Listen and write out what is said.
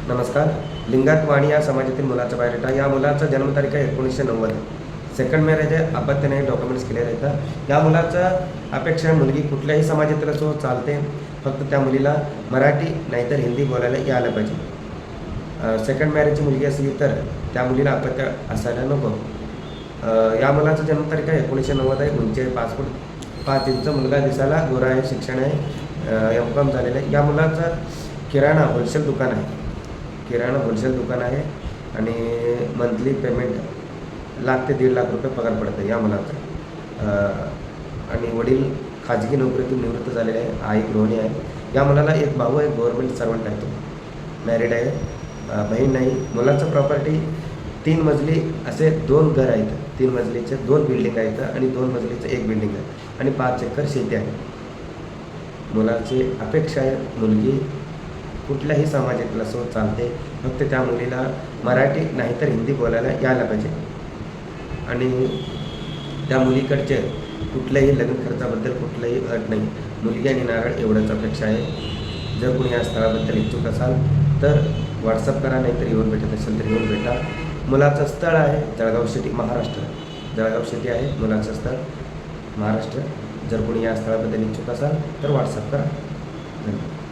नमस्कार. लिंगायत वाणी या समाजातील मुलाचा बायोडेटा. या मुलाचा जन्मतारीख आहे 1990. सेकंड मॅरेज आहे, अपत्याने डॉक्युमेंट्स केले आहेत. या मुलाचं अपेक्षा आहे मुलगी कुठल्याही समाजातील असो चालते, फक्त त्या मुलीला मराठी नाहीतर हिंदी बोलायला यायला पाहिजे. सेकंड मॅरेजची मुलगी असली तर त्या मुलीला अपत्य असायला नको. या मुलाचा जन्मतारीख आहे 1990 आहे. उंची आहे 5 फूट 5 इंच. मुलगा दिसायला गोरा आहे. शिक्षण आहे M.Com झालेलं आहे. या मुलाचं किराणा होलसेल दुकान आहे. आणि मंथली पेमेंट लाख ते 1.5 लाख रुपये पगार पडतं या मुलाचं. आणि वडील खाजगी नोकरीतून निवृत्त झालेले आहे. आई गृहिणी आहे. या मुलाला एक भाऊ आहे, गव्हर्नमेंट सर्वंट आहे. तो मॅरिड आहे. बहीण नाही. मुलाचं प्रॉपर्टी 3 मजली असे 2 घर आहेत. 3 मजलीचे 2 बिल्डिंग आहेत आणि 2 मजलीचं 1 बिल्डिंग आहे आणि 5 एकर शेती आहे. मुलाची अपेक्षा आहे मुलगी कुठल्याही समाजातील असो चालते, फक्त त्या मुलीला मराठी नाहीतर हिंदी बोलायला यायला पाहिजे. आणि त्या मुलीकडचे कुठल्याही लग्न खर्चाबद्दल कुठलाही अट नाही. मुलगी आणि नारळ एवढंच अपेक्षा आहे. जर कोणी या स्थळाबद्दल इच्छुक असाल तर व्हॉट्सअप करा, नाहीतर येऊन भेटत असेल तर येऊन भेटा. मुलाचं स्थळ आहे जळगाव सिटी, महाराष्ट्र. जळगाव सिटी आहे मुलाचं स्थळ, महाराष्ट्र. जर कोणी या स्थळाबद्दल इच्छुक असाल तर व्हॉट्सअप करा. धन्यवाद.